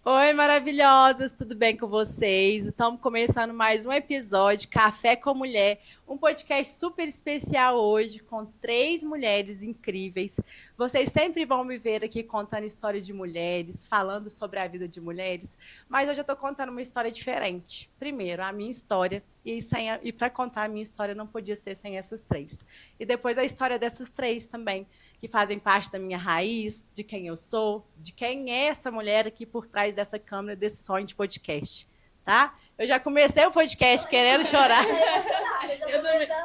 Oi, maravilhosas, tudo bem com vocês? Estamos começando mais um episódio Café com Mulher, um podcast super especial hoje com 3 mulheres incríveis. Vocês sempre vão me ver aqui contando história de mulheres, falando sobre a vida de mulheres, mas hoje eu estou contando uma história diferente. Primeiro, a minha história, e para contar a minha história não podia ser sem essas 3. E depois a história dessas 3 também, que fazem parte da minha raiz, de quem eu sou, de quem é essa mulher aqui por trás dessa câmera, desse sonho de podcast. Tá? Eu já comecei o podcast querendo chorar.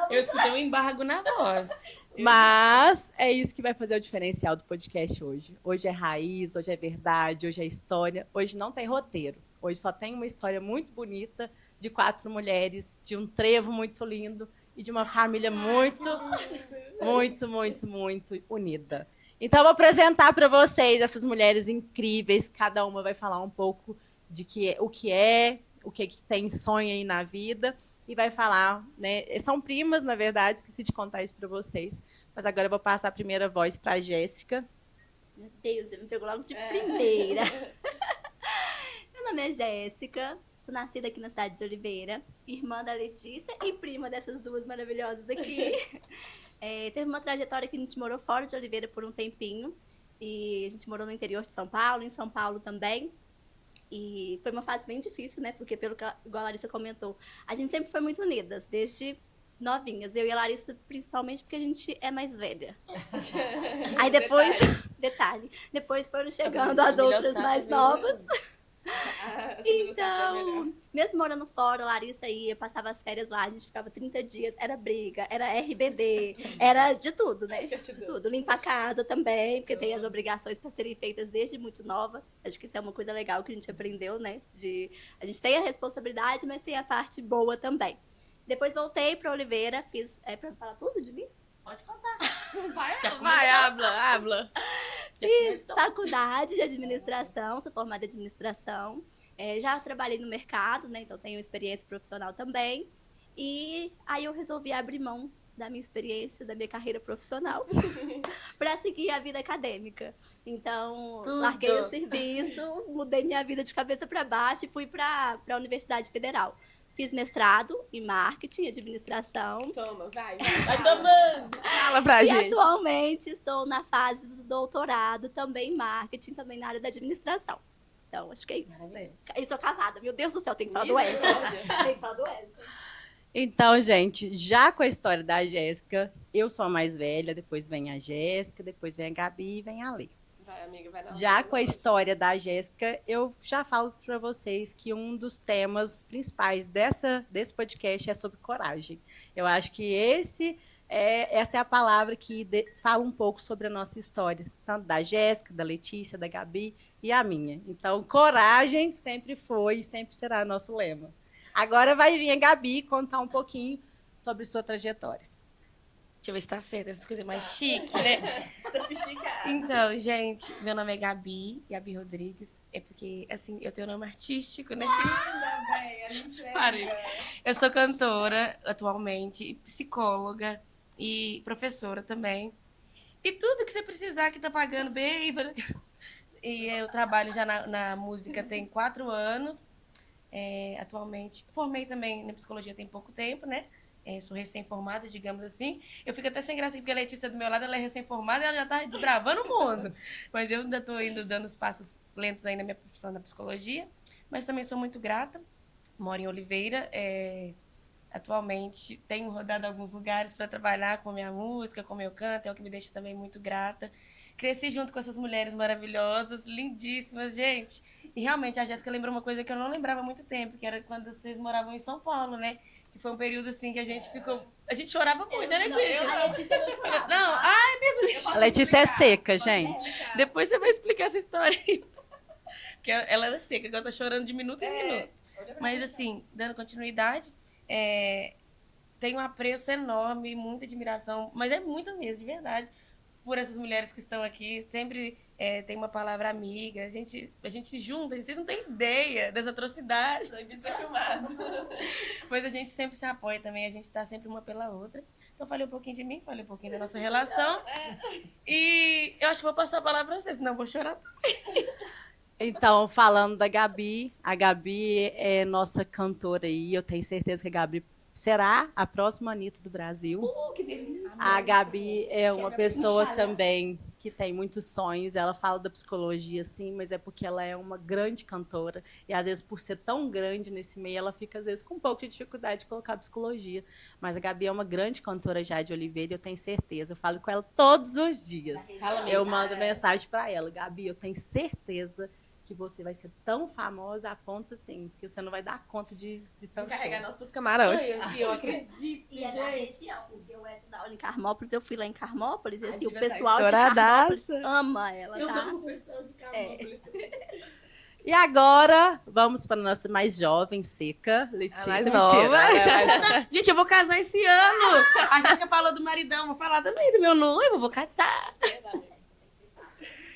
Eu escutei um embargo na voz. Mas é isso que vai fazer o diferencial do podcast hoje. Hoje é raiz, hoje é verdade, hoje é história. Hoje não tem roteiro. Hoje só tem uma história muito bonita de 4 mulheres, de um trevo muito lindo e de uma família muito unida. Então, eu vou apresentar para vocês essas mulheres incríveis. Cada uma vai falar um pouco de o que tem sonho aí na vida e vai falar, né? São primas, na verdade, esqueci de contar isso para vocês. Mas agora eu vou passar a primeira voz para a Jéssica. Meu Deus, já me pegou logo de primeira. Meu nome é Jéssica, sou nascida aqui na cidade de Oliveira, irmã da Letícia e prima dessas duas maravilhosas aqui. Teve uma trajetória que a gente morou fora de Oliveira por um tempinho. E a gente morou no interior de São Paulo, em São Paulo também. E foi uma fase bem difícil, né? Porque, igual a Larissa comentou, a gente sempre foi muito unidas, desde novinhas. Eu e a Larissa, principalmente, porque a gente é mais velha. Aí depois, depois foram chegando as outras mais novas. Então, mesmo morando fora, a Larissa ia, passava as férias lá, a gente ficava 30 dias, era briga, era RBD, era de tudo, né? De tudo. Limpar a casa também, porque tem as obrigações para serem feitas desde muito nova. Acho que isso é uma coisa legal que a gente aprendeu, né? A gente tem a responsabilidade, mas tem a parte boa também. Depois voltei para Oliveira, fiz... para falar tudo de mim? Pode contar. Vai, habla. Fiz faculdade de administração, sou formada em administração. Já trabalhei no mercado, né? Então tenho experiência profissional também. E aí eu resolvi abrir mão da minha experiência, da minha carreira profissional, para seguir a vida acadêmica. Então, larguei o serviço, mudei minha vida de cabeça para baixo e fui para a Universidade Federal. Fiz mestrado em marketing e administração. Toma, vai tomando! Fala pra gente. E atualmente estou na fase do doutorado, também em marketing, também na área da administração. Então, acho que é isso. Eu sou casada. Meu Deus do céu, tem que falar do Wellington. Tem que falar do Wellington. Então, gente, já com a história da Jéssica, eu sou a mais velha, depois vem a Jéssica, depois vem a Gabi e vem a Lê. Vai, amiga, vai dar Já com a história da Jéssica, eu já falo para vocês que um dos temas principais desse podcast é sobre coragem. Eu acho que essa é a palavra que fala um pouco sobre a nossa história, tanto da Jéssica, da Letícia, da Gabi e a minha. Então, coragem sempre foi e sempre será nosso lema. Agora vai vir a Gabi contar um pouquinho sobre sua trajetória. Deixa eu ver se tá certo, essas coisas mais chiques, né? Sofisticada. Então, gente, meu nome é Gabi Rodrigues. É porque, assim, eu tenho nome artístico, né? Ainda bem, a gente Parei. Eu sou cantora atualmente, psicóloga e professora também. E tudo que você precisar que tá pagando bem. E eu trabalho já na música tem 4 anos. Atualmente, formei também na psicologia tem pouco tempo, né? Sou recém-formada, digamos assim. Eu fico até sem graça porque a Letícia do meu lado, ela é recém-formada e ela já tá desbravando o mundo. Mas eu ainda estou indo dando os passos lentos aí na minha profissão da psicologia. Mas também sou muito grata. Moro em Oliveira. Atualmente tenho rodado alguns lugares para trabalhar com a minha música, com o meu canto. É o que me deixa também muito grata. Cresci junto com essas mulheres maravilhosas, lindíssimas, gente. E realmente a Jéssica lembrou uma coisa que eu não lembrava há muito tempo, que era quando vocês moravam em São Paulo, né? Que foi um período assim que a gente ficou... A gente chorava muito, né, Letícia? A Letícia não chorava. Não, ai, mesmo. A Letícia é seca, gente. Depois você vai explicar essa história aí. Porque ela era seca, ela tá chorando de minuto em minuto. Mas assim, dando continuidade, tenho um apreço enorme, muita admiração, mas é muita mesmo, de verdade, por essas mulheres que estão aqui. Sempre tem uma palavra amiga. A gente junta, vocês não têm ideia das atrocidades. Proibido ser filmado. Mas a gente sempre se apoia também, a gente tá sempre uma pela outra. Então falei um pouquinho de mim, falei um pouquinho da nossa relação. E eu acho que vou passar a palavra pra vocês, senão eu vou chorar. Então, falando da Gabi, a Gabi é nossa cantora aí. Eu tenho certeza que a Gabi será a próxima Anitta do Brasil. Que delícia! A Gabi é uma pessoa também que tem muitos sonhos. Ela fala da psicologia, sim, mas é porque ela é uma grande cantora. E, às vezes, por ser tão grande nesse meio, ela fica, às vezes, com um pouco de dificuldade de colocar psicologia. Mas a Gabi é uma grande cantora já de Oliveira, eu tenho certeza. Eu falo com ela todos os dias. Eu mando mensagem para ela. Gabi, eu tenho certeza que você vai ser tão famosa a ponto, assim, que você não vai dar conta de tantos Carregar shows. nós pros camarotes. Eu acredito, E é da região, porque eu entro na aula em Carmópolis, eu fui lá em Carmópolis, e assim, o devia tá pessoal de estouradaça. Carmópolis ama ela, Eu tá? amo o pessoal de Carmópolis. E agora, vamos para a nossa mais jovem, Seca. Letícia, mais mentira. nova. Gente, eu vou casar esse ano. A Jéssica falou do maridão, vou falar também do meu noivo, vou casar.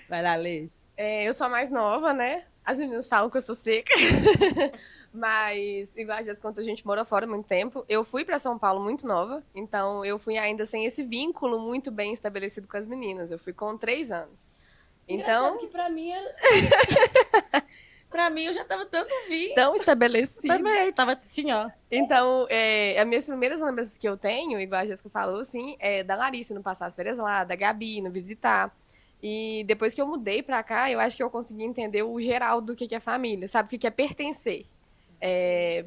Vai lá, Lê. Eu sou a mais nova, né? As meninas falam que eu sou seca. Mas, igual a Jéssica contou, a gente morou fora há muito tempo. Eu fui pra São Paulo muito nova, então eu fui ainda sem esse vínculo muito bem estabelecido com as meninas. Eu fui com 3 anos. Engraçado Então, que pra mim... Pra mim, eu já tava tanto vindo. tão estabelecido. Também, tava assim, ó. Então, as minhas primeiras lembranças que eu tenho, igual a Jéssica falou, assim, é da Larissa no passar as férias lá, da Gabi no visitar. E depois que eu mudei pra cá, eu acho que eu consegui entender o geral do que é família, sabe? O que é pertencer.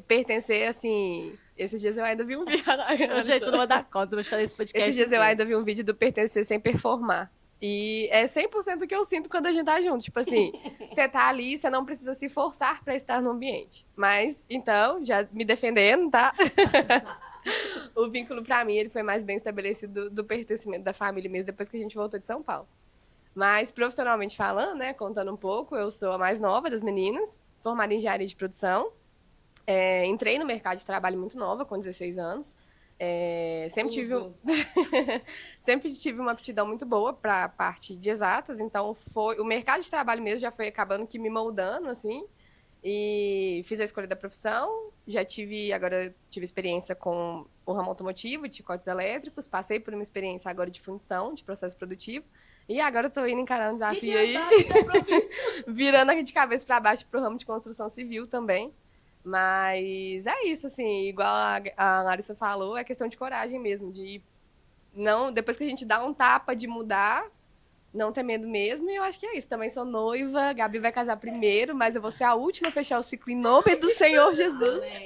Pertencer, assim... Esses dias eu ainda vi um vídeo... Gente, eu não vou dar conta, não falei esse podcast. Esses dias eu inteiro. ainda vi um vídeo do pertencer sem performar. E é 100% o que eu sinto quando a gente tá junto. Tipo assim, você tá ali, você não precisa se forçar pra estar no ambiente. Mas, então, já me defendendo, tá? O vínculo pra mim, ele foi mais bem estabelecido do pertencimento da família mesmo, depois que a gente voltou de São Paulo. Mas, profissionalmente falando, né, contando um pouco, eu sou a mais nova das meninas, formada em engenharia de produção. Entrei no mercado de trabalho muito nova, com 16 anos. Sempre tive uma aptidão muito boa para a parte de exatas, então o mercado de trabalho mesmo já foi acabando que me moldando, assim, e fiz a escolha da profissão, agora tive experiência com o ramo automotivo, de chicotes elétricos, passei por uma experiência agora de função, de processo produtivo, e agora estou indo encarar um desafio aí, virando aqui de cabeça para baixo para o ramo de construção civil também. Mas é isso, assim, igual a Larissa falou, é questão de coragem mesmo, de não, depois que a gente dá um tapa de mudar, não ter medo mesmo, e eu acho que é isso. Também sou noiva, a Gabi vai casar primeiro, mas eu vou ser a última a fechar o ciclo em nome do Senhor Jesus.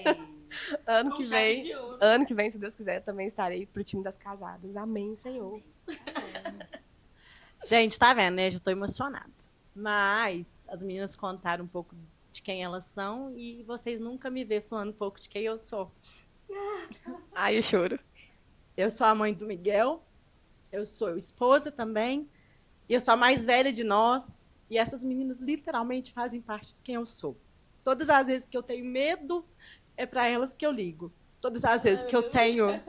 Ano que vem, se Deus quiser, também estarei pro time das casadas. Amém, Senhor. Gente, tá vendo, né? Já tô emocionada. Mas as meninas contaram um pouco de quem elas são e vocês nunca me vê falando um pouco de quem eu sou. Ai, eu choro. Eu sou a mãe do Miguel, eu sou esposa também, e eu sou a mais velha de nós, e essas meninas literalmente fazem parte de quem eu sou. Todas as vezes que eu tenho medo, é para elas que eu ligo. Todas as vezes que eu tenho...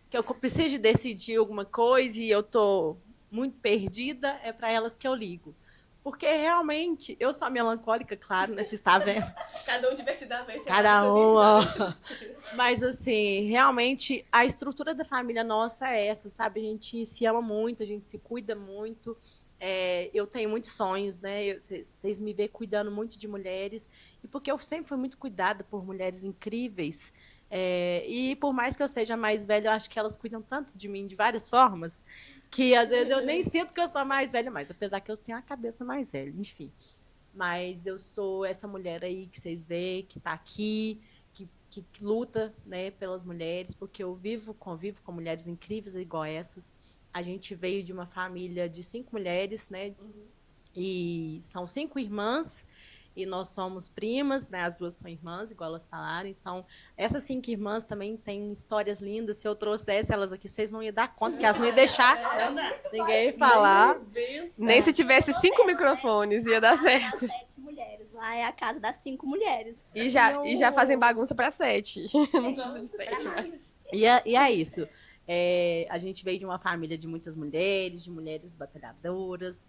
que eu preciso decidir alguma coisa e eu tô muito perdida, é para elas que eu ligo. Porque, realmente, eu sou a melancólica, claro, né? Você está vendo? Cada um divertidamente. Cada uma. Mas, assim, realmente, a estrutura da família nossa é essa, sabe? A gente se ama muito, a gente se cuida muito. Eu tenho muitos sonhos, né? Vocês me veem cuidando muito de mulheres. E porque eu sempre fui muito cuidada por mulheres incríveis. E por mais que eu seja mais velha, eu acho que elas cuidam tanto de mim de várias formas, que às vezes eu nem sinto que eu sou a mais velha mais, apesar que eu tenho a cabeça mais velha, enfim. Mas eu sou essa mulher aí que vocês veem, que está aqui, que luta, né, pelas mulheres, porque eu convivo com mulheres incríveis igual essas. A gente veio de uma família de 5 mulheres, né? E são 5 irmãs. E nós somos primas, né? As duas são irmãs, igual elas falaram. Então, essas 5 irmãs também têm histórias lindas. Se eu trouxesse elas aqui, vocês não iam dar conta, que elas não iam deixar ninguém falar. Nem se tivesse 5 microfones ia dar certo. 7 mulheres. Lá é a casa das 5 mulheres. E já fazem bagunça pra 7. Não precisa de 7 mais. E é isso. A gente veio de uma família de muitas mulheres, de mulheres batalhadoras,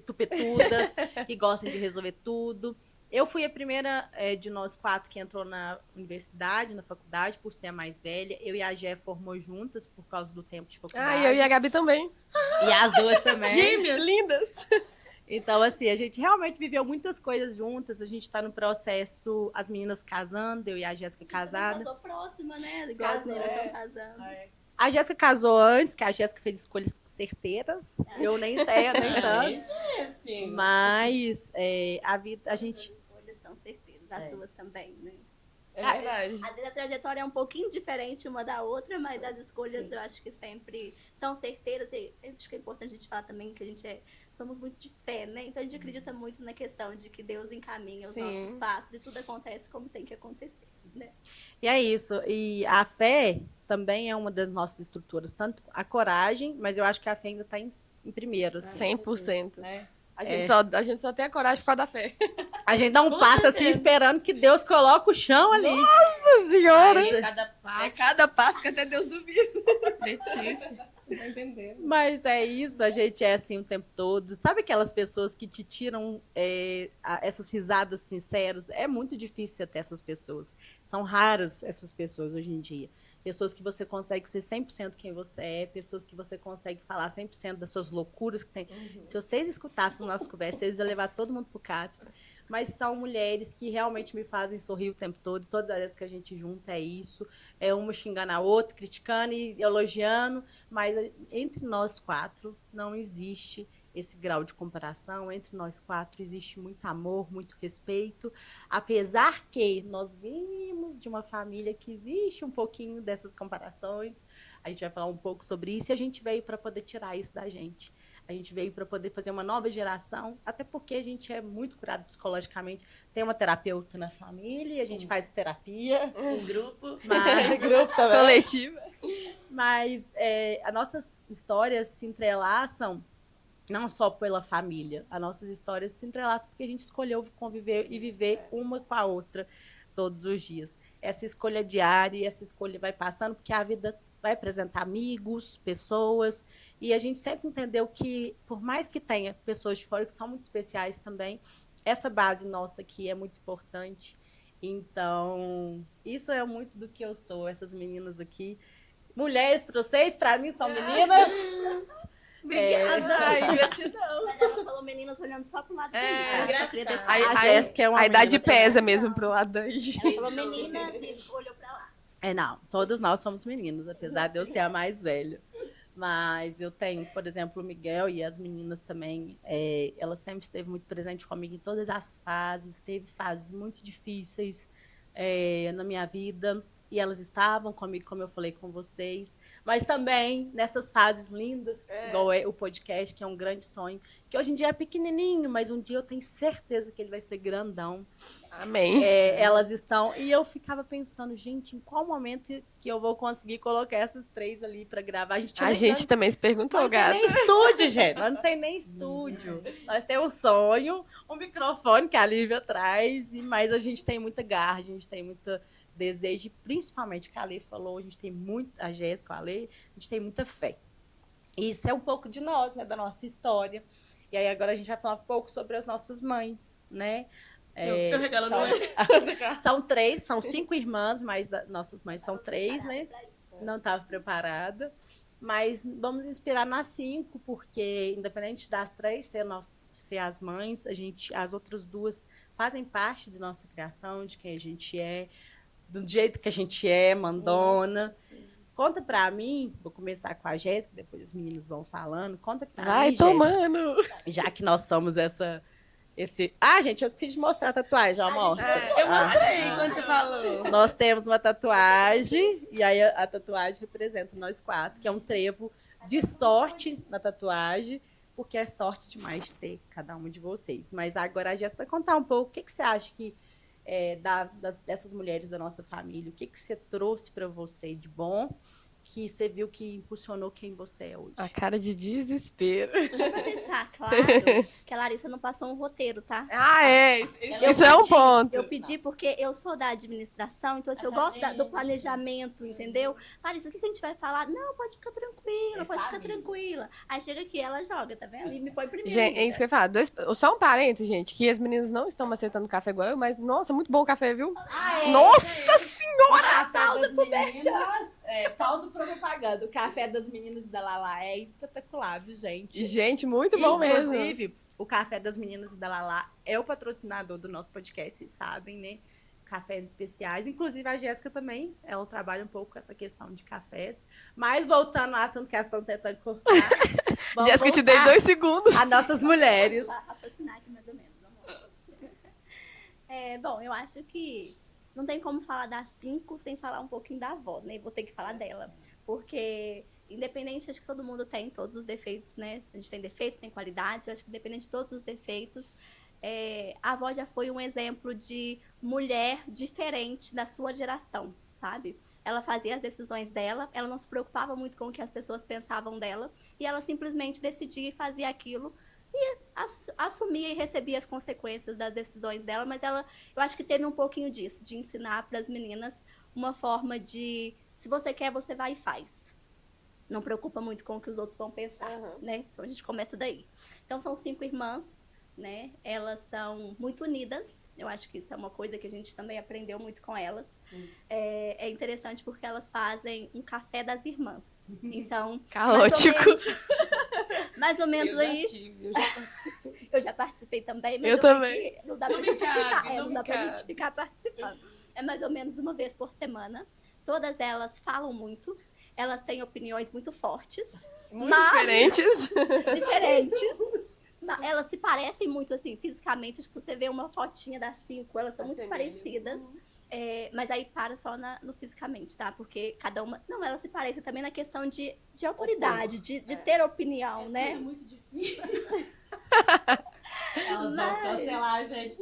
tupetudas, que gostam de resolver tudo. Eu fui a primeira de nós 4 que entrou na universidade, na faculdade, por ser a mais velha. Eu e a Gé formou juntas por causa do tempo de faculdade. Ah, eu e a Gabi também. E as duas também. Gêmeas lindas. Então, assim, a gente realmente viveu muitas coisas juntas. A gente tá no processo, as meninas casando, eu e a Jéssica casada. Casou próxima, né? Igual as meninas estão casando. A Jéssica casou antes, que a Jéssica fez escolhas certeiras. Eu nem tenho, nem tanto. Mas a vida, a gente... As escolhas são certeiras, as suas também, né? É verdade. Às vezes a trajetória é um pouquinho diferente uma da outra, mas as escolhas eu acho que sempre são certeiras. E eu acho que é importante a gente falar também que a gente somos muito de fé, né? Então a gente acredita muito na questão de que Deus encaminha os nossos passos e tudo acontece como tem que acontecer, né? E é isso. E a fé também é uma das nossas estruturas. Tanto a coragem, mas eu acho que a fé ainda está em primeiro. Assim, 100%. né? A gente só tem a coragem por causa da fé. A gente dá um passo assim, esperando que Deus coloque o chão ali. Nossa Senhora! Aí, cada passo que até Deus duvida. Letícia, você tá entendendo? Mas é isso, a gente é assim o tempo todo. Sabe aquelas pessoas que te tiram essas risadas sinceras? É muito difícil ter essas pessoas. São raras essas pessoas hoje em dia. Pessoas que você consegue ser 100% quem você é, pessoas que você consegue falar 100% das suas loucuras que tem. Se vocês escutassem as nossas conversas, vocês iam levar todo mundo pro CAPS. Mas são mulheres que realmente me fazem sorrir o tempo todo. E todas as vezes que a gente junta é isso. É uma xingando a outra, criticando e elogiando. Mas entre nós 4 não existe esse grau de comparação. Entre nós 4 existe muito amor, muito respeito. Apesar que nós vimos de uma família que existe um pouquinho dessas comparações. A gente vai falar um pouco sobre isso. E a gente veio para poder tirar isso da gente. A gente veio para poder fazer uma nova geração, até porque a gente é muito curado psicologicamente. Tem uma terapeuta na família, a gente faz terapia. Um grupo. Mas, grupo também. Coletiva. Mas as nossas histórias se entrelaçam não só pela família. As nossas histórias se entrelaçam porque a gente escolheu conviver e viver uma com a outra todos os dias. Essa escolha diária, e essa escolha vai passando, porque a vida vai apresentar amigos, pessoas, e a gente sempre entendeu que, por mais que tenha pessoas de fora que são muito especiais também, essa base nossa aqui é muito importante. Então, isso é muito do que eu sou, essas meninas aqui. Mulheres para vocês, para mim são meninas. Obrigada. Ai, gratidão. Mas ela falou meninas olhando só pro lado dele. Ela só queria deixar. A Jéssica é uma A idade menina pesa também. mesmo pro lado daí. Ela falou meninas e olhou pra lá. Não, todas nós somos meninas, apesar de eu ser a mais velha. Mas eu tenho, por exemplo, o Miguel e as meninas também. Ela sempre esteve muito presente comigo em todas as fases. Teve fases muito difíceis na minha vida. E elas estavam comigo, como eu falei com vocês. Mas também nessas fases lindas, igual o podcast, que é um grande sonho. Que hoje em dia é pequenininho, mas um dia eu tenho certeza que ele vai ser grandão. Amém. Elas estão... E eu ficava pensando, gente, em qual momento que eu vou conseguir colocar essas 3 ali para gravar? A gente também se perguntou, não tem gata. nem estúdio, gente. Nós não tem nem estúdio. Nós temos um sonho, um microfone que a Lívia traz, mas a gente tem muita garra, a gente tem muita desejo, principalmente que a Lê falou, a gente tem muito, a Jéssica, a Lê, a gente tem muita fé. E isso é um pouco de nós, né, da nossa história. E aí agora a gente vai falar um pouco sobre as nossas mães, né? Eu regalo São 3, são 5 irmãs, mas nossas mães são 3, né? Não estava preparada. Mas vamos inspirar nas 5, porque independente das 3 ser as mães, as outras 2 fazem parte de nossa criação, de quem a gente é, do jeito que a gente é, mandona. Conta pra mim, vou começar com a Jéssica, depois os meninos vão falando. Conta pra Vai mim, tomando. Jéssica, já que nós somos gente, eu esqueci de mostrar a tatuagem, já mostra. Eu mostrei quando você falou. Nós temos uma tatuagem, e aí a tatuagem representa nós 4, que é um trevo de sorte na tatuagem, porque é sorte demais ter cada uma de vocês. Mas agora a Jéssica vai contar um pouco o que você acha que dessas mulheres da nossa família, o que você trouxe para você de bom que você viu que impulsionou quem você é hoje? A cara de desespero. Só pra deixar claro que a Larissa não passou um roteiro, tá? Isso é um ponto. Eu pedi porque eu sou da administração, então assim, eu gosto do planejamento, entendeu? Larissa, o que a gente vai falar? Não, pode ficar tranquila, pode ficar tranquila. Aí chega aqui, ela joga, tá vendo? E me põe primeiro. Gente, é isso que eu ia falar. Só um parênteses, gente, que as meninas não estão macetando café igual eu, mas, nossa, muito bom o café, viu? Nossa senhora! Pausa pro pausa pra propaganda. O café das meninas da Lala é espetacular, viu, gente? Gente, muito bom mesmo. Inclusive, o Café das Meninas da Lala é o patrocinador do nosso podcast, vocês sabem, né? Cafés especiais. Inclusive, a Jéssica também, ela trabalha um pouco com essa questão de cafés. Mas, voltando ao assunto que elas estão tentando cortar. Jéssica, te dei 2 segundos. A nossas mulheres. Patrocinar aqui mais ou menos, vamos lá. Bom, eu acho que não tem como falar das 5 sem falar um pouquinho da avó, né? Vou ter que falar dela. Porque, independente, acho que todo mundo tem todos os defeitos, né? A gente tem defeitos, tem qualidades. Eu acho que independente de todos os defeitos, a avó já foi um exemplo de mulher diferente da sua geração, sabe? Ela fazia as decisões dela, ela não se preocupava muito com o que as pessoas pensavam dela, e ela simplesmente decidia e fazia aquilo, e assumia e recebia as consequências das decisões dela, mas eu acho que teve um pouquinho disso, de ensinar para as meninas uma forma de, se você quer, você vai e faz. Não preocupa muito com o que os outros vão pensar, né? Então a gente começa daí. Então são 5 irmãs, né? Elas são muito unidas. Eu acho que isso é uma coisa que a gente também aprendeu muito com elas. É interessante porque elas fazem um café das irmãs. Então, caótico. Mais ou menos aí. Eu já participei também, mas eu também. Não dá pra justificar. Não dá pra justificar participando. É mais ou menos uma vez por semana. Todas elas falam muito. Elas têm opiniões muito fortes. Muito diferentes. Elas se parecem muito, assim, fisicamente. Acho que se você vê uma fotinha das 5, elas são muito parecidas. Mas aí para só no fisicamente, tá? Porque cada uma... Não, elas se parecem também na questão de autoridade, de ter opinião, né? É muito difícil. Elas vão cancelar a gente.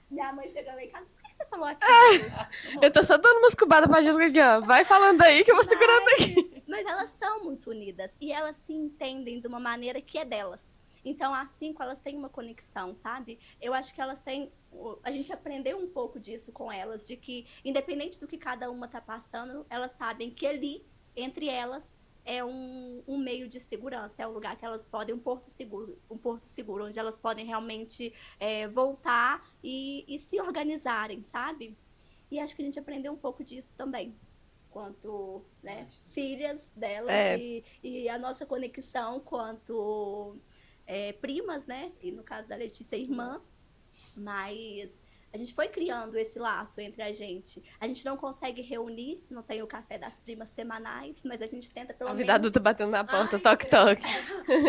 Minha mãe chegando aí, cara, por que você falou aqui? Eu tô só dando umas cubadas pra Jéssica aqui, ó. Vai falando aí que eu vou segurando aqui. Mas elas são muito unidas e elas se entendem de uma maneira que é delas. Então, as 5, elas têm uma conexão, sabe? Eu acho que elas têm... A gente aprendeu um pouco disso com elas, de que, independente do que cada uma tá passando, elas sabem que ali, entre elas, é um meio de segurança, é um lugar que elas podem, um porto seguro, onde elas podem realmente voltar e se organizarem, sabe? E acho que a gente aprendeu um pouco disso também, quanto, né, filhas delas e a nossa conexão quanto primas, né? E no caso da Letícia, irmã. Mas a gente foi criando esse laço entre a gente. A gente não consegue reunir, não tem o café das primas semanais, mas a gente tenta pelo menos... A vida adulta batendo na porta, toque.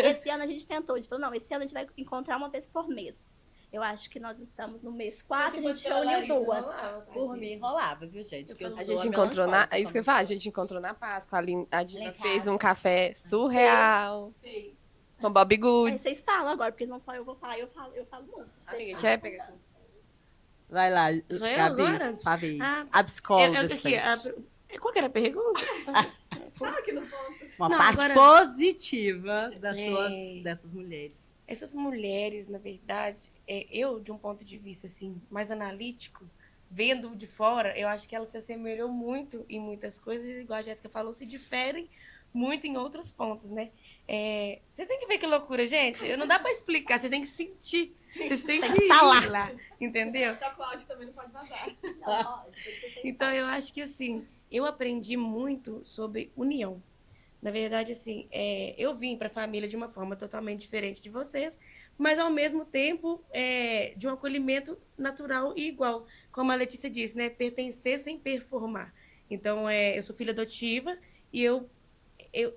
Esse ano a gente tentou, a gente falou, não, esse ano a gente vai encontrar uma vez por mês. Eu acho que nós estamos no mês 4, a gente reuniu 2. Por mim, rolava, viu, gente? A gente encontrou isso que eu falo, a gente encontrou na Páscoa. A Dina fez um café surreal. Com Bob Goods. Vocês falam agora, porque não só eu vou falar, eu falo muito. Amiga, quer pegar? Vai lá, sou eu Gabi, agora? sua vez. A psicóloga, Qual que era a pergunta? Fala aqui no ponto. Uma Não, parte agora... positiva dessas mulheres. Essas mulheres, na verdade, eu, de um ponto de vista assim, mais analítico, vendo de fora, eu acho que elas se assemelham muito em muitas coisas, igual a Jéssica falou, se diferem muito em outros pontos, né? Você tem que ver que loucura, gente. Não dá pra explicar, você tem que sentir. Vocês têm que estar lá, entendeu? Só que o áudio também não pode vazar. Então, eu acho que, assim, eu aprendi muito sobre união. Na verdade, assim, eu vim para a família de uma forma totalmente diferente de vocês, mas, ao mesmo tempo, de um acolhimento natural e igual. Como a Letícia disse, né? Pertencer sem performar. Então, eu sou filha adotiva e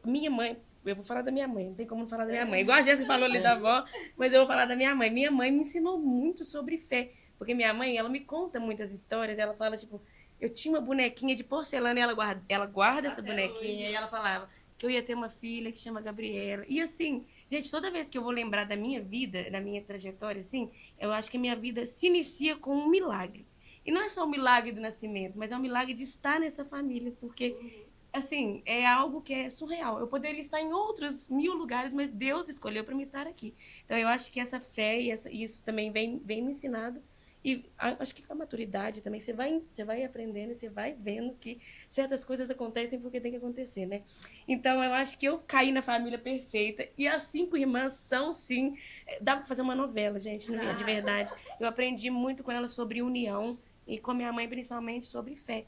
minha mãe... Eu vou falar da minha mãe, não tem como não falar da minha mãe. Igual a Jéssica falou ali da avó, mas eu vou falar da minha mãe. Minha mãe me ensinou muito sobre fé, porque minha mãe, ela me conta muitas histórias, ela fala, tipo, eu tinha uma bonequinha de porcelana e ela guarda essa bonequinha, e ela falava que eu ia ter uma filha que chama Gabriela. E assim, gente, toda vez que eu vou lembrar da minha vida, da minha trajetória, assim, eu acho que a minha vida se inicia com um milagre. E não é só o milagre do nascimento, mas é o milagre de estar nessa família, porque assim, é algo que é surreal. Eu poderia estar em outros 1000 lugares, mas Deus escolheu para me estar aqui. Então, eu acho que essa fé e isso também vem me ensinado. E acho que com a maturidade também você vai aprendendo e você vai vendo que certas coisas acontecem porque tem que acontecer, né? Então, eu acho que eu caí na família perfeita. E as 5 irmãs são, sim... Dá para fazer uma novela, gente, de verdade. Eu aprendi muito com elas sobre união e com minha mãe, principalmente, sobre fé.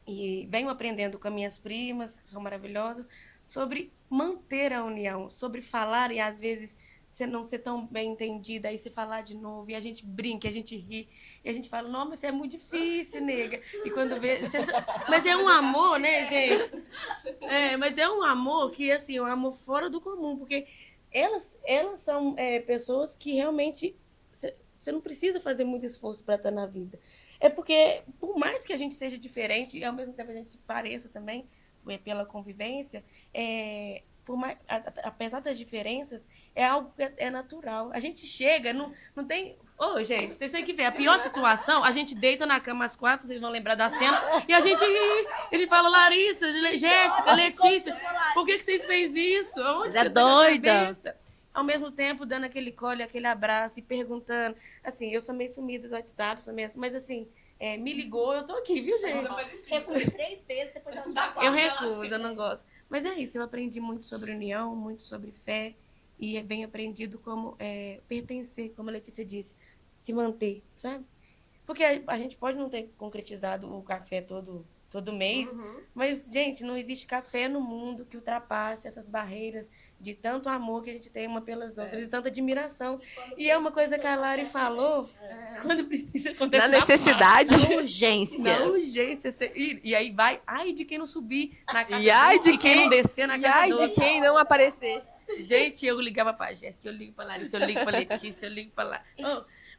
E venho aprendendo com as minhas primas, que são maravilhosas, sobre manter a união, sobre falar e às vezes você não ser tão bem entendida, aí você falar de novo, e a gente brinca, a gente ri, e a gente fala, não, mas isso é muito difícil, nega. E quando vê. Mas é um amor, né, gente? Mas é um amor que, assim, é um amor fora do comum, porque elas são pessoas que realmente. Você não precisa fazer muito esforço para estar na vida. É porque, por mais que a gente seja diferente, e ao mesmo tempo a gente pareça também, pela convivência, apesar das diferenças, é algo que é natural. A gente chega, não tem... gente, vocês têm que ver, a pior situação, a gente deita na cama às 4, vocês vão lembrar da cena, e a gente ri, a gente fala, Larissa, Jéssica, Letícia, por que vocês fez isso? Onde É você doida. tá? Ao mesmo tempo, dando aquele colo, aquele abraço e perguntando. Assim, eu sou meio sumida do WhatsApp, mas assim, me ligou, eu tô aqui, viu, gente? Recuso 3 vezes, depois ela já Eu recuso, eu não gosto. Mas é isso, eu aprendi muito sobre união, muito sobre fé, e bem aprendido como pertencer, como a Letícia disse, se manter, sabe? Porque a gente pode não ter concretizado o café todo mês, mas, gente, não existe café no mundo que ultrapasse essas barreiras de tanto amor que a gente tem uma pelas outras, e tanta admiração. E é uma coisa que a Lari falou, quando precisa acontecer. Na necessidade. Na urgência. Na urgência. E aí vai, ai de quem não subir na casa E ai de de quem não quem, descer na e casa ai do de outro. quem não aparecer. Gente, eu ligava pra Jéssica, eu ligo pra Larissa, eu ligo pra Letícia, eu ligo pra lá.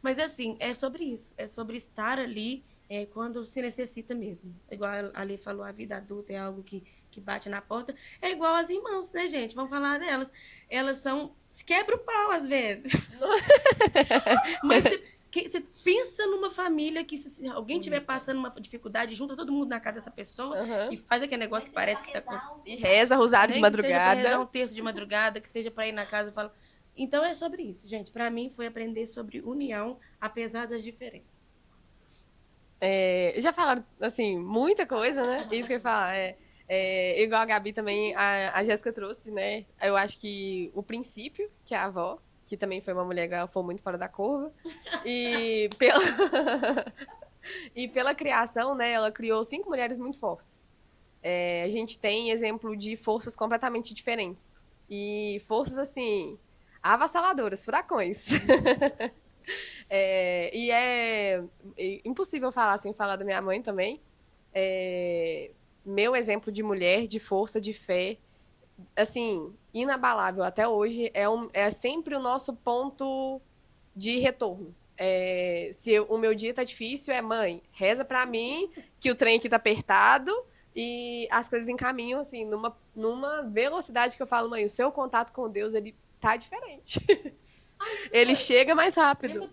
Mas assim, é sobre isso. É sobre estar ali quando se necessita mesmo. Igual a Ali falou, a vida adulta é algo que bate na porta. É igual as irmãs, né, gente? Vamos falar delas. Elas são... Se quebra o pau, às vezes. Mas você pensa numa família que se alguém estiver passando uma dificuldade, junta todo mundo na casa dessa pessoa e faz aquele negócio que parece que tá com... E reza, rosário de Nem que seja pra rezar madrugada. um terço de madrugada, que seja para ir na casa e falar. Então é sobre isso, gente. Para mim foi aprender sobre união, apesar das diferenças. Já falaram, assim, muita coisa, né? Isso que eu ia falar. Igual a Gabi também, a Jéssica trouxe, né? Eu acho que o princípio, que é a avó, que também foi uma mulher que ela foi muito fora da curva. E pela criação, né? Ela criou 5 mulheres muito fortes. A gente tem exemplo de forças completamente diferentes. E forças, assim, avassaladoras, furacões. E é impossível falar sem falar da minha mãe também. Meu exemplo de mulher, de força, de fé, assim, inabalável até hoje, é sempre o nosso ponto de retorno. Se o meu dia tá difícil, mãe, reza pra mim que o trem aqui tá apertado e as coisas encaminham, assim, numa velocidade que eu falo, mãe, o seu contato com Deus, ele tá diferente. Ele chega mais rápido.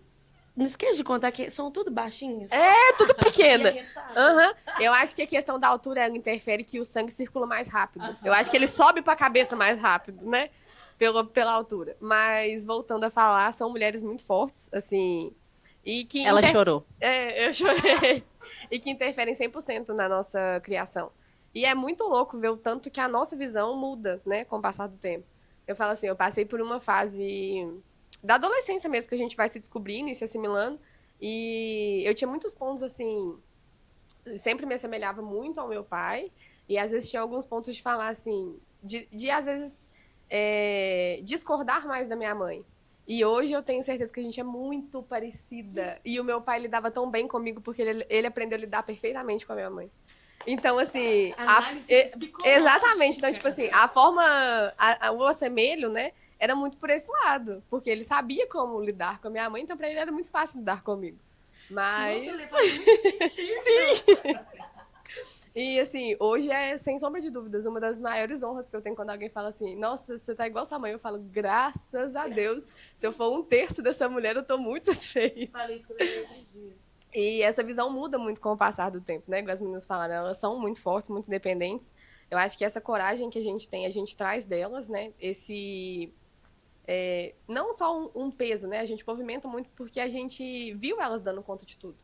Não esqueça de contar que são tudo baixinhas. Tudo pequena. E arretadas. Aham. Eu acho que a questão da altura ela interfere que o sangue circula mais rápido. Eu acho que ele sobe pra cabeça mais rápido, né? Pela altura. Mas, voltando a falar, são mulheres muito fortes, assim. E que Ela chorou. Eu chorei. E que interferem 100% na nossa criação. E é muito louco ver o tanto que a nossa visão muda, né? Com o passar do tempo. Eu falo assim, eu passei por uma fase da adolescência mesmo, que a gente vai se descobrindo e se assimilando. E eu tinha muitos pontos, assim, sempre me assemelhava muito ao meu pai. E às vezes tinha alguns pontos de falar, assim, de às vezes discordar mais da minha mãe. E hoje eu tenho certeza que a gente é muito parecida. E o meu pai lidava tão bem comigo porque ele aprendeu a lidar perfeitamente com a minha mãe. Então, assim... exatamente. Então, tipo assim, a forma... o assemelho, né? Era muito por esse lado. Porque ele sabia como lidar com a minha mãe. Então, pra ele era muito fácil lidar comigo. Mas... Nossa, faz muito sentido. E, assim, hoje sem sombra de dúvidas, uma das maiores honras que eu tenho quando alguém fala assim, nossa, você tá igual sua mãe. Eu falo, graças a Deus. Se eu for 1/3 dessa mulher, eu tô muito satisfeita. Falei isso com ele outro dia. E essa visão muda muito com o passar do tempo, né? Igual as meninas falaram, elas são muito fortes, muito independentes. Eu acho que essa coragem que a gente tem, a gente traz delas, né? Não só um peso, né? A gente movimenta muito porque a gente viu elas dando conta de tudo.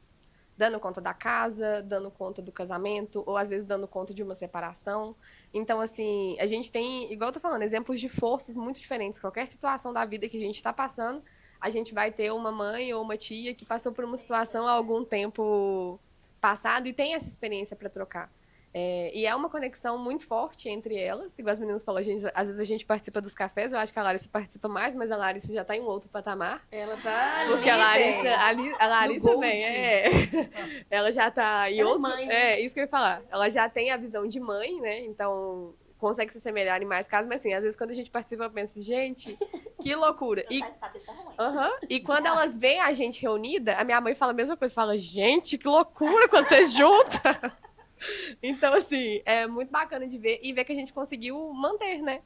Dando conta da casa, dando conta do casamento, ou às vezes dando conta de uma separação. Então, assim, a gente tem, igual eu tô falando, exemplos de forças muito diferentes. Qualquer situação da vida que a gente está passando, a gente vai ter uma mãe ou uma tia que passou por uma situação há algum tempo passado e tem essa experiência para trocar. E é uma conexão muito forte entre elas. Igual as meninas falaram, às vezes a gente participa dos cafés, eu acho que a Larissa participa mais, mas a Larissa já está em um outro patamar. Ela tá ali, Porque a Larissa Gold. bem, ela já está em Ela é outro... mãe, né? Isso que eu ia falar. Ela já tem a visão de mãe, né? Então, consegue se assemelhar em mais casos, mas assim, às vezes quando a gente participa, eu penso, gente, que loucura. E quando elas veem a gente reunida, a minha mãe fala a mesma coisa, fala, gente, que loucura quando vocês juntam. Então, assim, é muito bacana de ver e ver que a gente conseguiu manter, né?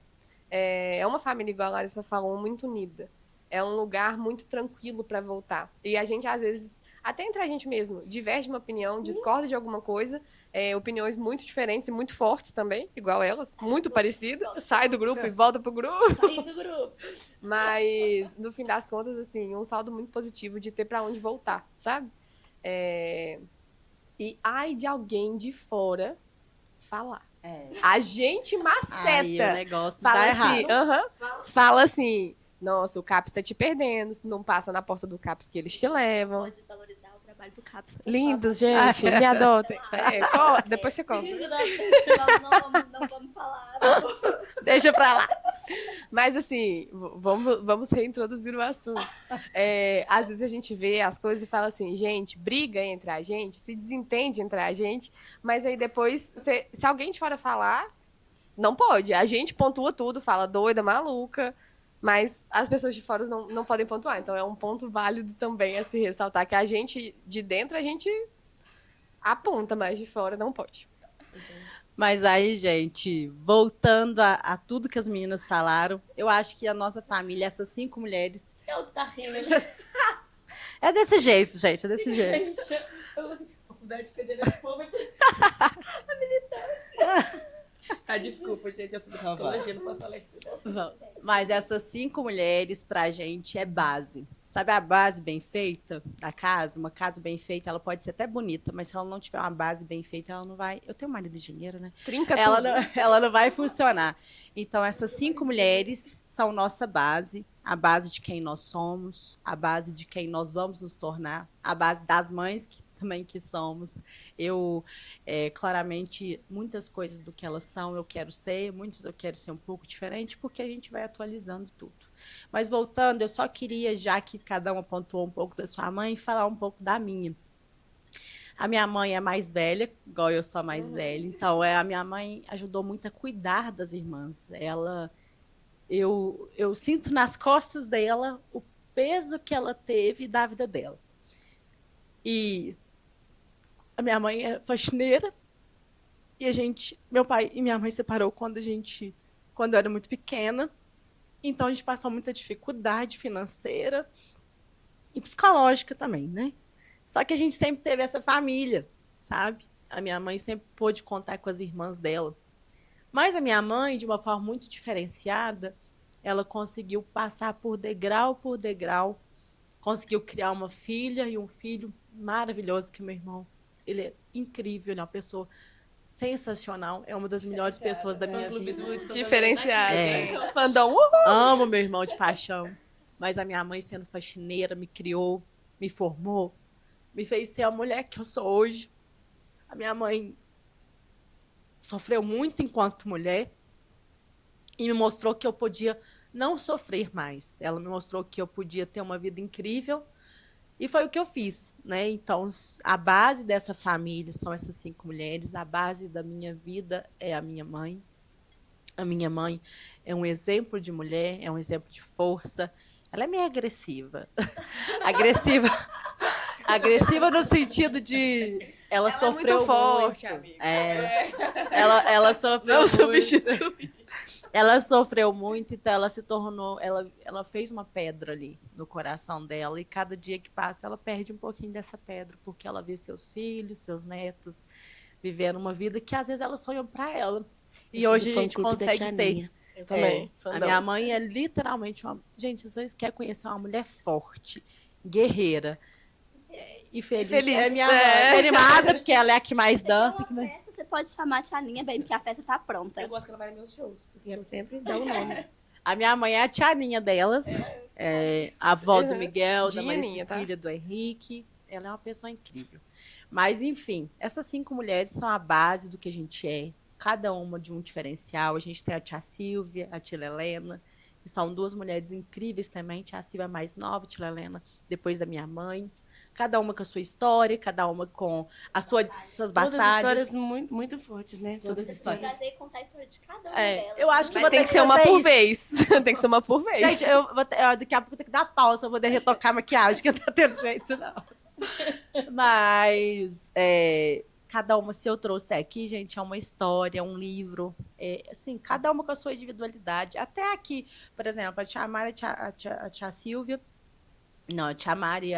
É uma família, igual a Larissa falou, muito unida. É um lugar muito tranquilo para voltar. E a gente, às vezes, até entre a gente mesmo, diverge de uma opinião, discorda de alguma coisa, opiniões muito diferentes e muito fortes também, igual elas, muito parecidas. Sai do grupo e volta pro grupo. Sai do grupo. Mas, no fim das contas, assim, um saldo muito positivo de ter para onde voltar, sabe? E ai de alguém de fora falar. A gente maceta. Aí o negócio Fala dá assim, errado. fala assim, nossa, o CAPS tá te perdendo, se não passa na porta do CAPS que eles te levam. Pode desvalorizar o trabalho do CAPS. por Lindos, favor. gente, me adotem. Depois você compra. Não vamos falar. Deixa pra lá. Mas assim, vamos reintroduzir o assunto. Às vezes a gente vê as coisas e fala assim, gente, briga entre a gente, se desentende entre a gente, mas aí depois, se alguém de fora falar, não pode. A gente pontua tudo, fala doida, maluca, mas as pessoas de fora não podem pontuar. Então é um ponto válido também a se ressaltar, que a gente, de dentro, a gente aponta, mas de fora não pode. Mas aí, gente, voltando a tudo que as meninas falaram, eu acho que a nossa família, essas 5 mulheres... Eu tá rindo. É desse jeito, gente, é desse jeito. Eu vou assim, Faculdade Federal Pública. A militância. Desculpa, gente, eu sou da psicologia, não posso falar isso. Mas essas 5 mulheres, pra gente, é base. Sabe a base bem feita da casa? Uma casa bem feita, ela pode ser até bonita, mas se ela não tiver uma base bem feita, ela não vai... Eu tenho um marido engenheiro, né? Trinca Ela tudo. ela não vai funcionar. Então, essas 5 mulheres são nossa base, a base de quem nós somos, a base de quem nós vamos nos tornar, a base das mães também que somos. Eu, claramente, muitas coisas do que elas são eu quero ser, muitas eu quero ser um pouco diferente, porque a gente vai atualizando tudo. Mas voltando, eu só queria, já que cada uma pontuou um pouco da sua mãe, falar um pouco da minha. A minha mãe é mais velha, igual eu sou a mais velha, então a minha mãe ajudou muito a cuidar das irmãs. Eu sinto nas costas dela o peso que ela teve da vida dela. E a minha mãe é faxineira e meu pai e minha mãe separaram quando eu era muito pequena. Então a gente passou muita dificuldade financeira e psicológica também, né? Só que a gente sempre teve essa família, sabe? A minha mãe sempre pôde contar com as irmãs dela. Mas a minha mãe, de uma forma muito diferenciada, ela conseguiu passar por degrau, conseguiu criar uma filha e um filho maravilhoso, que é meu irmão. Ele é incrível, ele é uma pessoa sensacional, é uma das melhores pessoas da minha vida. Diferenciada. Fandom. Amo meu irmão de paixão. Mas a minha mãe, sendo faxineira, me criou, me formou, me fez ser a mulher que eu sou hoje. A minha mãe sofreu muito enquanto mulher e me mostrou que eu podia não sofrer mais. Ela me mostrou que eu podia ter uma vida incrível e foi o que eu fiz, né? Então, a base dessa família são essas 5 mulheres, a base da minha vida é a minha mãe. A minha mãe é um exemplo de mulher, é um exemplo de força. Ela é meio agressiva. Agressiva no sentido de... Ela sofreu é muito forte, muito. amiga. Ela sofreu Não muito. substitui. ela sofreu muito, então ela se tornou, ela fez uma pedra ali no coração dela, e cada dia que passa ela perde um pouquinho dessa pedra, porque ela vê seus filhos, seus netos vivendo uma vida que às vezes elas sonham para ela. E Eu sou hoje do a gente fã-clube da consegue Tia ter. Ninha. Eu também. A fandom. minha mãe é literalmente uma. Gente, se vocês querem conhecer uma mulher forte, guerreira e feliz. Feliz, É minha é. mãe. Animada, porque ela é a que mais dança. Uma festa, você pode chamar a tia Ninha, bem, porque a festa tá pronta. Eu gosto que ela vai nos meus shows, porque ela sempre dá o nome. A minha mãe é a tianinha delas. A avó do Miguel, da Maria Dianinha, tá? Cecília, do Henrique. Ela é uma pessoa incrível. Mas, enfim, essas 5 mulheres são a base do que a gente é. Cada uma de um diferencial. A gente tem a tia Silvia, a tia Helena, que são 2 mulheres incríveis também. Tia Silvia é mais nova, a tia Helena, depois da minha mãe. Cada uma com a sua história, cada uma com suas Todas batalhas. histórias muito, muito fortes, né? Todas Todas as as Vou histórias. trazer e contar a história de cada uma É, delas. eu acho que Mas vou tem ter que ser uma fazer por isso. vez. Tem que ser uma por vez. Gente, daqui a pouco eu tenho que dar pausa, eu vou poder retocar a maquiagem, que não tá tendo jeito, não. Mas, cada uma, se eu trouxer aqui, gente, é uma história, um livro. Assim, cada uma com a sua individualidade. Até aqui, por exemplo, a tia Mari, a tia Silvia, não, a tia Mari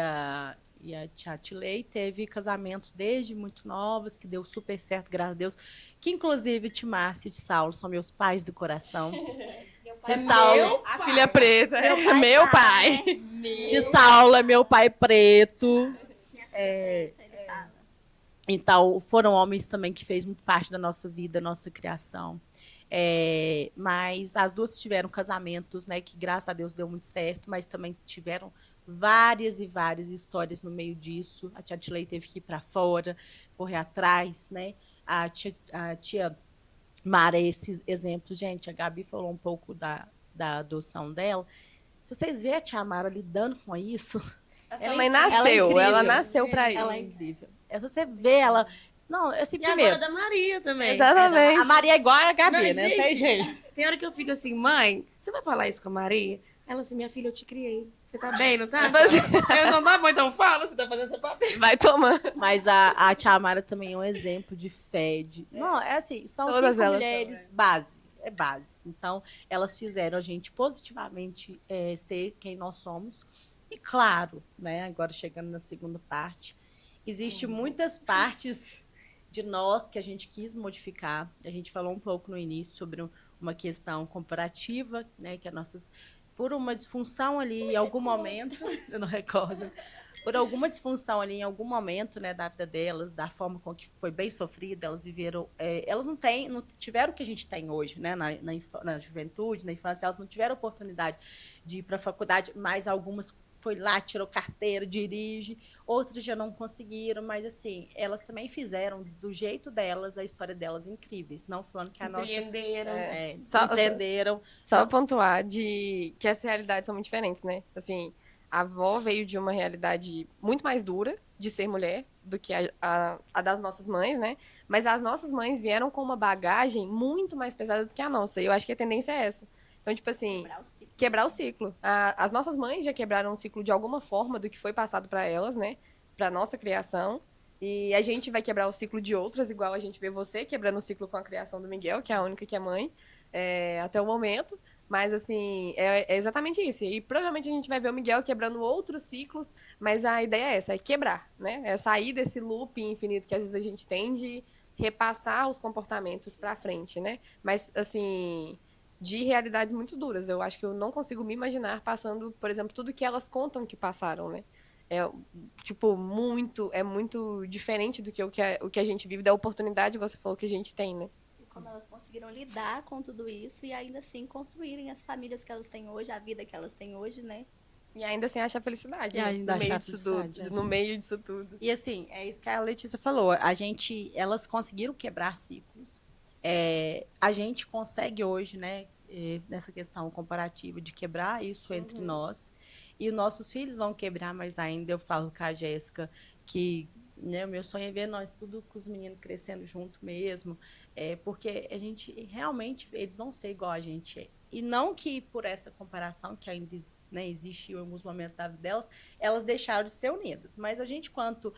e a tia Tilei teve casamentos desde muito novos, que deu super certo, graças a Deus. Que, inclusive, tia Márcia e tia Saulo são meus pais do coração. Tia Saulo, A filha preta. pai Meu tá, pai. tia Saulo é meu pai preto. Ele fala. Então, foram homens também que fez muito parte da nossa vida, nossa criação. Mas as 2 tiveram casamentos, né, que graças a Deus deu muito certo, mas também tiveram várias e várias histórias no meio disso. A tia Tilei teve que ir para fora, correr atrás, né? A tia Mara, esse exemplo, gente, a Gabi falou um pouco da adoção dela. Se vocês verem a tia Mara lidando com isso, A sua ela mãe é nasceu. incrível. Ela nasceu pra isso. ela é incrível. Se você vê ela. Não, assim, E primeiro. agora da Maria também. Exatamente. A Maria é igual a Gabi, Não, né? gente, Não tem jeito. Tem hora que eu fico assim, mãe, você vai falar isso com a Maria? Ela assim, minha filha, eu te criei. Você tá bem, não tá? Tipo assim, Eu não tá bom, então fala, você tá fazendo seu papel. vai tomando. Mas a tia Amara também é um exemplo de fé. Não, é assim, são Todas 5 elas mulheres são, base. É base. Então, elas fizeram a gente positivamente ser quem nós somos. E claro, né, agora chegando na segunda parte, existe muitas partes de nós que a gente quis modificar. A gente falou um pouco no início sobre uma questão comparativa, né, que por uma disfunção ali em algum momento, eu não recordo, por alguma disfunção ali em algum momento, né, da vida delas, da forma com que foi bem sofrida, elas viveram, elas não tiveram o que a gente tem hoje, né, na juventude, na infância, elas não tiveram oportunidade de ir para a faculdade, mas algumas foi lá, tirou carteira, dirige, outras já não conseguiram, mas assim, elas também fizeram do jeito delas, a história delas incríveis, não falando que a nossa Empreenderam. empreenderam. Só pontuar que essas realidades são muito diferentes, né? Assim, a avó veio de uma realidade muito mais dura de ser mulher do que a das nossas mães, né? Mas as nossas mães vieram com uma bagagem muito mais pesada do que a nossa. E eu acho que a tendência é essa. Então, tipo assim, quebrar o ciclo. As nossas mães já quebraram o ciclo de alguma forma do que foi passado para elas, né? Pra nossa criação. E a gente vai quebrar o ciclo de outras, igual a gente vê você quebrando o ciclo com a criação do Miguel, que é a única que é mãe, até o momento. Mas, assim, é exatamente isso. E provavelmente a gente vai ver o Miguel quebrando outros ciclos, mas a ideia é essa, é quebrar, né? É sair desse loop infinito que às vezes a gente tem de repassar os comportamentos pra frente, né? Mas, assim, de realidades muito duras. Eu acho que eu não consigo me imaginar passando, por exemplo, tudo que elas contam que passaram, né? É muito diferente do que o que a gente vive, da oportunidade, você falou, que a gente tem, né? Como elas conseguiram lidar com tudo isso e ainda assim construírem as famílias que elas têm hoje, a vida que elas têm hoje, né? E ainda sem achar felicidade, E né? ainda no meio achar disso felicidade, tudo, no meio disso tudo. E assim, é isso que a Letícia falou. Elas conseguiram quebrar ciclos. A gente consegue hoje, né, nessa questão comparativa de quebrar isso entre nós. E os nossos filhos vão quebrar mais ainda. Eu falo com a Jéssica que, né, o meu sonho é ver nós tudo com os meninos crescendo junto mesmo. Porque a gente realmente, eles vão ser igual a gente é. E não que por essa comparação, que ainda, né, existe em alguns momentos da vida delas, elas deixaram de ser unidas. Mas a gente, quanto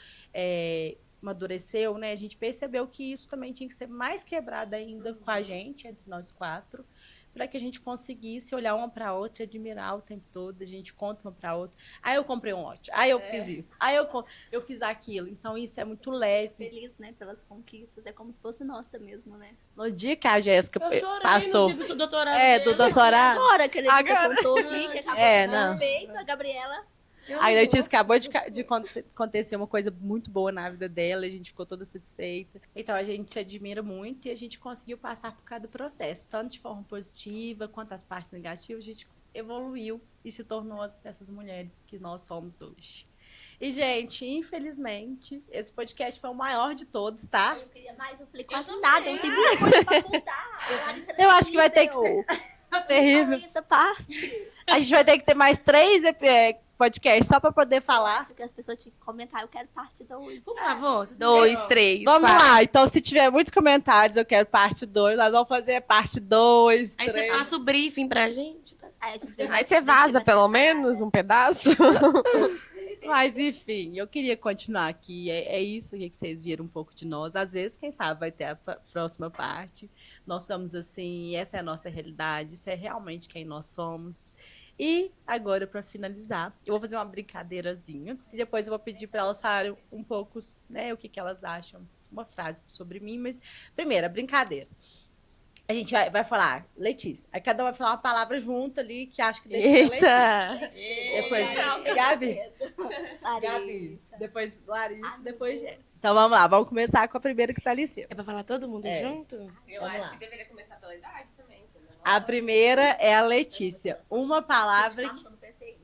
amadureceu, né, a gente percebeu que isso também tinha que ser mais quebrado ainda com a gente, entre nós 4, para que a gente conseguisse olhar uma para outra e admirar o tempo todo. A gente conta uma para outra. Aí eu comprei um lote. Aí eu fiz isso. Aí eu fiz aquilo. Então isso é muito leve. Feliz, né, pelas conquistas. É como se fosse nossa mesmo, né? No dia que a Jéssica Eu chorei passou. no dia do seu doutorado. Do doutorado. Agora que a Letícia Agora. contou aqui, que acabou É, de não. ter feito, a Gabriela... A Letícia acabou de acontecer uma coisa muito boa na vida dela, a gente ficou toda satisfeita. Então a gente admira muito e a gente conseguiu passar por cada processo, tanto de forma positiva quanto as partes negativas, a gente evoluiu e se tornou essas mulheres que nós somos hoje. E, gente, infelizmente, esse podcast foi o maior de todos, tá? Eu queria mais, eu falei quase nada, eu tenho muita coisa pra contar. Eu acho que vai ter que ser terrível. Essa parte. A gente vai ter que ter mais 3 podcasts só pra poder falar. Acho que as pessoas tinham que comentar, eu quero parte 2. Por favor. 2, 3, Vamos 4. lá, então se tiver muitos comentários, eu quero parte 2. Nós vamos fazer parte 2, Aí você 3. passa o briefing pra gente. Tá? Aí você vaza pelo menos um pedaço. Mas, enfim, eu queria continuar aqui. É isso que vocês viram um pouco de nós. Às vezes, quem sabe, vai ter a próxima parte. Nós somos assim, essa é a nossa realidade, isso é realmente quem nós somos. E agora, para finalizar, eu vou fazer uma brincadeirazinha. E depois eu vou pedir para elas falarem um pouco, né, o que elas acham. Uma frase sobre mim. Mas, primeiro, a brincadeira. A gente vai falar, Letícia. Aí cada um vai falar uma palavra junto ali que acha que define a Letícia. Eita! Depois, Gabi. Gabi. Larissa. Depois, Larissa. Depois, Jéssica. Então, vamos lá. Vamos começar com a primeira que tá ali em cima. É pra falar todo mundo É. junto? Eu Vamos acho lá. que deveria começar pela idade também. A primeira é a Letícia. Uma palavra que... Eu não pensei.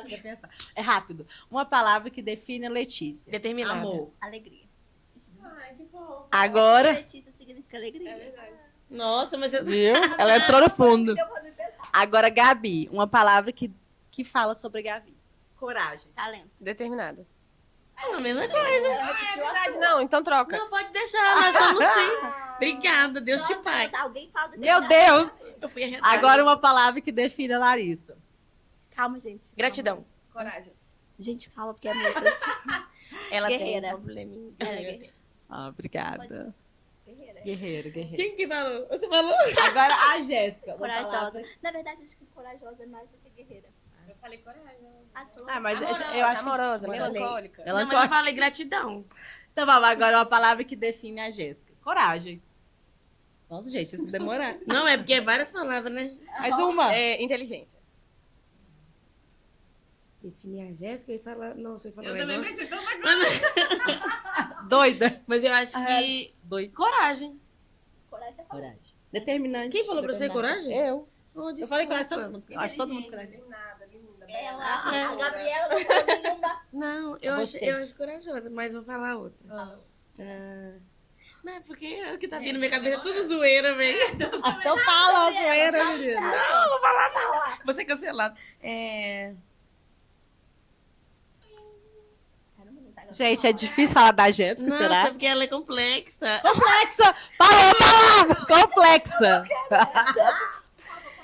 Quer pensar. É rápido. Uma palavra que define a Letícia. Determinada. Amor. Alegria. Ai, que bom. Agora... Letícia significa alegria. É verdade. Nossa, mas eu... Viu? Ela entrou no fundo. Deu pra me pensar. Agora, Gabi. Uma palavra que fala sobre Gabi. Coragem. Talento. Determinada. É a mesma coisa. Ela repetiu a sua. Não, então troca. Não, pode deixar, nós somos sim. Obrigada, Deus te Nossa, pai. mas alguém fala do Meu Deus! Eu fui arretada. Agora uma palavra que define a Larissa. Calma, gente. Gratidão. Coragem. Gente, calma, porque é muito assim. Ela Guerreira. tem um probleminha. Ela é guerreira. Ah, obrigada. Guerreira. Guerreiro, guerreiro. Quem que falou? Você falou? Agora a Jéssica. uma Corajosa. palavra- Na verdade, acho que corajosa é mais do que guerreira. Eu falei coragem. Ah, você falou? Ah, mas Amorosa, eu acho que... amorosa, Amorosa. melancólica. Ela Não, mas eu falei gratidão. Então vamos, agora uma palavra que define a Jéssica. Coragem. Nossa, gente, isso demorar. Não, é porque é várias palavras, né? Mais uma. É, inteligência. Definir a Jéssica e falar... Nossa, eu falei Eu um também negócio. pensei tão Doida. Mas eu acho que... Doida. Coragem. Coragem é Coragem. Determinante. Quem falou pra você Determinação. coragem? Eu. Oh, Eu falei coragem desculpa. todo mundo. Eu acho todo mundo coragem. Determinada, linda, Ela, É. a Gabriela não falou nenhuma. Não, Você. eu acho corajosa, mas vou falar outra. Não, é porque é o que tá vindo na minha cabeça é tudo zoeira, velho. Então fala, zoeira, menina. Não, vou falar não. Vou ser cancelado. Gente, é difícil falar da Jéssica, Nossa, será? porque ela é complexa. Complexa! Falou a palavra! Complexa!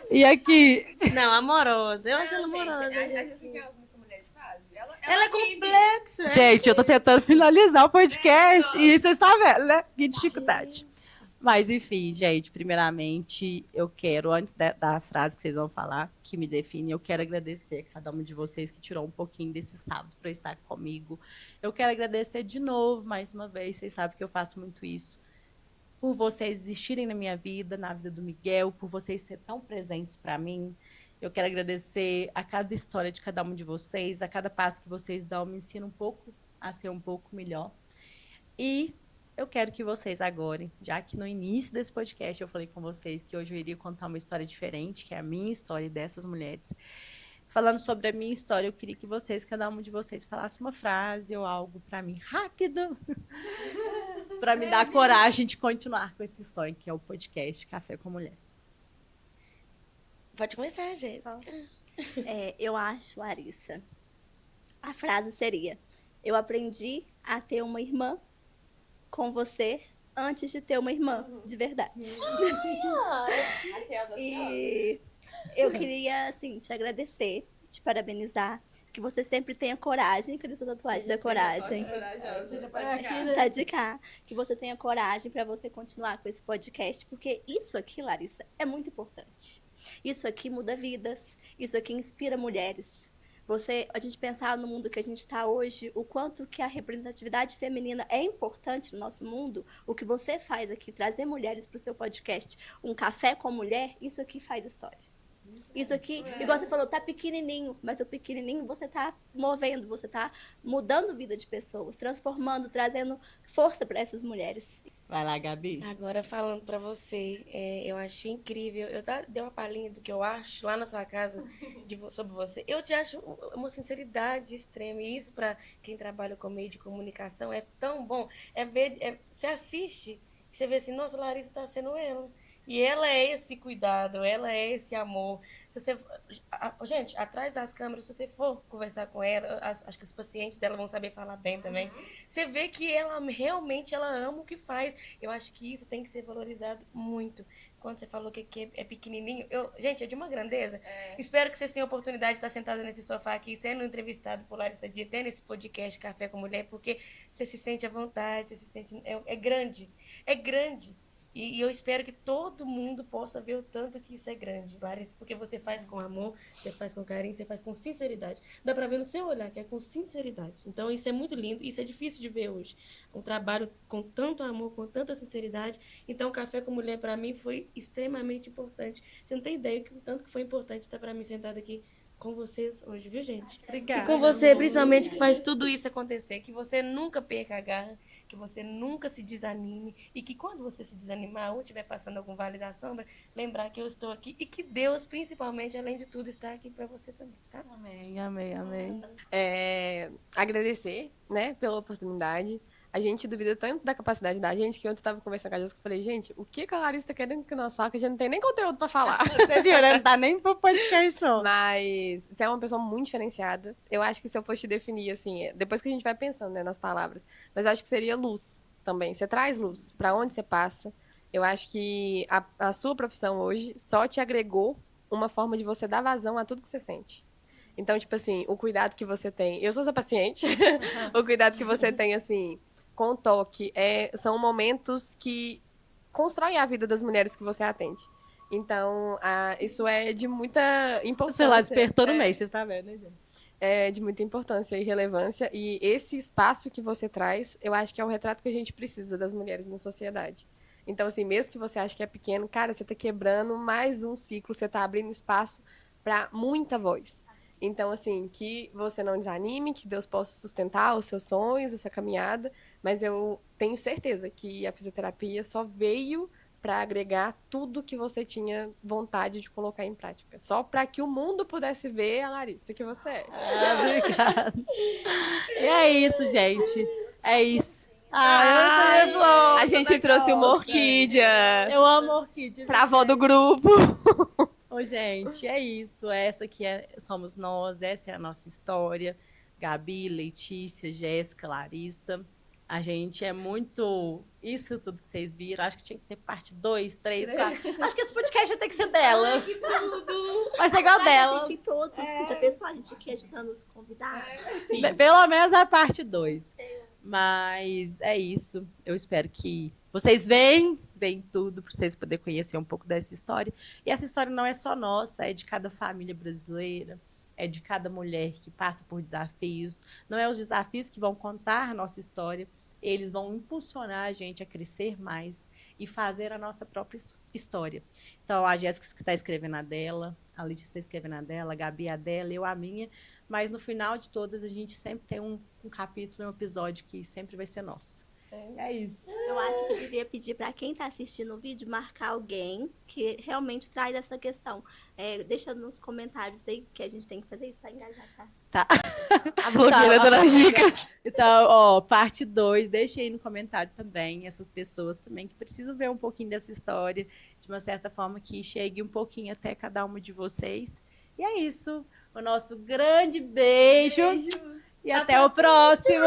E aqui? Não, amorosa. Eu acho ela Não, gente, amorosa. a gente. Jéssica que as músicas mulheres fazem. Ela é vive. complexa. Gente, eu tô tentando finalizar o podcast e vocês estão vendo, né? Que dificuldade. Mas, enfim, gente, primeiramente, eu quero, antes da frase que vocês vão falar, que me define, eu quero agradecer a cada um de vocês que tirou um pouquinho desse sábado para estar comigo. Eu quero agradecer de novo, mais uma vez, vocês sabem que eu faço muito isso, por vocês existirem na minha vida, na vida do Miguel, por vocês serem tão presentes para mim. Eu quero agradecer a cada história de cada um de vocês, a cada passo que vocês dão, me ensina um pouco a ser um pouco melhor. E eu quero que vocês agora, já que no início desse podcast eu falei com vocês que hoje eu iria contar uma história diferente, que é a minha história e dessas mulheres. Falando sobre a minha história, eu queria que vocês, cada um de vocês, falasse uma frase ou algo para mim rápido, para me dar coragem de continuar com esse sonho, que é o podcast Café com Mulher. Pode começar, Jéssica. Eu acho, Larissa, a frase seria: eu aprendi a ter uma irmã com você antes de ter uma irmã de verdade. Achei ela E eu queria, assim, te agradecer, te parabenizar que você sempre tenha coragem, cadê essa tatuagem da coragem? Você já pode Tá de cá. Que você tenha coragem para você continuar com esse podcast, porque isso aqui, Larissa, é muito importante. Isso aqui muda vidas, isso aqui inspira mulheres. A gente pensar no mundo que a gente está hoje, o quanto que a representatividade feminina é importante no nosso mundo, o que você faz aqui, trazer mulheres para o seu podcast, um café com mulher, isso aqui faz história. Isso aqui, igual você falou, tá pequenininho, mas o pequenininho você tá movendo, você tá mudando a vida de pessoas, transformando, trazendo força para essas mulheres. Vai lá, Gabi. Agora, falando pra você, eu acho incrível. Dei uma palhinha do que eu acho lá na sua casa sobre você. Eu te acho uma sinceridade extrema. E isso, pra quem trabalha com meio de comunicação, é tão bom. Você assiste, você vê assim, nossa, Larissa tá sendo ela. E ela é esse cuidado, ela é esse amor. Gente, atrás das câmeras, se você for conversar com ela, acho que os pacientes dela vão saber falar bem também. Você vê que ela realmente ela ama o que faz. Eu acho que isso tem que ser valorizado muito. Quando você falou que aqui é pequenininho, gente, é de uma grandeza. Espero que vocês tenham a oportunidade de estar sentada nesse sofá aqui, sendo entrevistado por Larissa Dia, tendo esse podcast Café com Mulher, porque você se sente à vontade, você se sente... É grande. É grande. E eu espero que todo mundo possa ver o tanto que isso é grande, Larissa, porque você faz com amor, você faz com carinho, você faz com sinceridade. Dá pra ver no seu olhar que é com sinceridade. Então isso é muito lindo, isso é difícil de ver hoje. Um trabalho com tanto amor, com tanta sinceridade. Então o Café com Mulher pra mim foi extremamente importante. Você não tem ideia do tanto que foi importante estar pra mim sentada aqui com vocês hoje, viu, gente? Obrigada. E com você, principalmente, que faz tudo isso acontecer. Que você nunca perca a garra, que você nunca se desanime. E que quando você se desanimar ou estiver passando algum vale da sombra, lembrar que eu estou aqui. E que Deus, principalmente, além de tudo, está aqui para você também, tá? Amém, amém, amém. Agradecer, né, pela oportunidade. A gente duvida tanto da capacidade da gente que ontem eu tava conversando com a Jéssica e falei, gente, o que a Larissa tá querendo que nós falamos? Que a gente não tem nem conteúdo pra falar. Você viu, né? Não tá nem pro podcast, não. Mas você é uma pessoa muito diferenciada. Eu acho que se eu fosse te definir, assim, depois que a gente vai pensando, né, nas palavras, mas eu acho que seria luz também. Você traz luz pra onde você passa. Eu acho que a sua profissão hoje só te agregou uma forma de você dar vazão a tudo que você sente. Então, tipo assim, o cuidado que você tem... Eu sou sua paciente. O cuidado que você tem, assim... com o toque, são momentos que constroem a vida das mulheres que você atende. Então, isso é de muita importância. Sei lá, despertou no mês, vocês estão vendo, né, gente? É de muita importância e relevância. E esse espaço que você traz, eu acho que é o retrato que a gente precisa das mulheres na sociedade. Então, assim, mesmo que você ache que é pequeno, cara, você está quebrando mais um ciclo, você está abrindo espaço para muita voz. Então, assim, que você não desanime, que Deus possa sustentar os seus sonhos, a sua caminhada, mas eu tenho certeza que a fisioterapia só veio para agregar tudo que você tinha vontade de colocar em prática. Só para que o mundo pudesse ver a Larissa que você é. Obrigada. E é isso, gente. É isso. Eu sou a gente trouxe uma orquídea. Eu amo orquídea. Pra avó do grupo. Ô, gente, é isso. Essa aqui somos nós, essa é a nossa história. Gabi, Letícia, Jéssica, Larissa. A gente é muito... Isso tudo que vocês viram. Acho que tinha que ter parte 2, 3, 4. Acho que esse podcast vai ter que ser delas. Ai, que tudo! Vai ser igual delas. A gente todos. Já pensou a gente aqui ajudando os convidados? Pelo menos a parte 2. Mas é isso. Eu espero que vocês veem tudo para vocês poderem conhecer um pouco dessa história. E essa história não é só nossa, é de cada família brasileira, é de cada mulher que passa por desafios. Não é os desafios que vão contar a nossa história, eles vão impulsionar a gente a crescer mais e fazer a nossa própria história. Então, a Jéssica está escrevendo a dela, a Letícia está escrevendo a dela, a Gabi a dela, eu a minha. Mas no final de todas, a gente sempre tem um capítulo, um episódio que sempre vai ser nosso. É isso. Eu acho que eu devia pedir para quem está assistindo o vídeo marcar alguém que realmente traz essa questão. Deixa nos comentários aí que a gente tem que fazer isso para engajar, tá? Tá. A blogueira dando dicas. Então, ó, parte 2, deixa aí no comentário também essas pessoas também que precisam ver um pouquinho dessa história, de uma certa forma que chegue um pouquinho até cada uma de vocês. E é isso. O nosso grande beijo. Beijos. E até o próximo.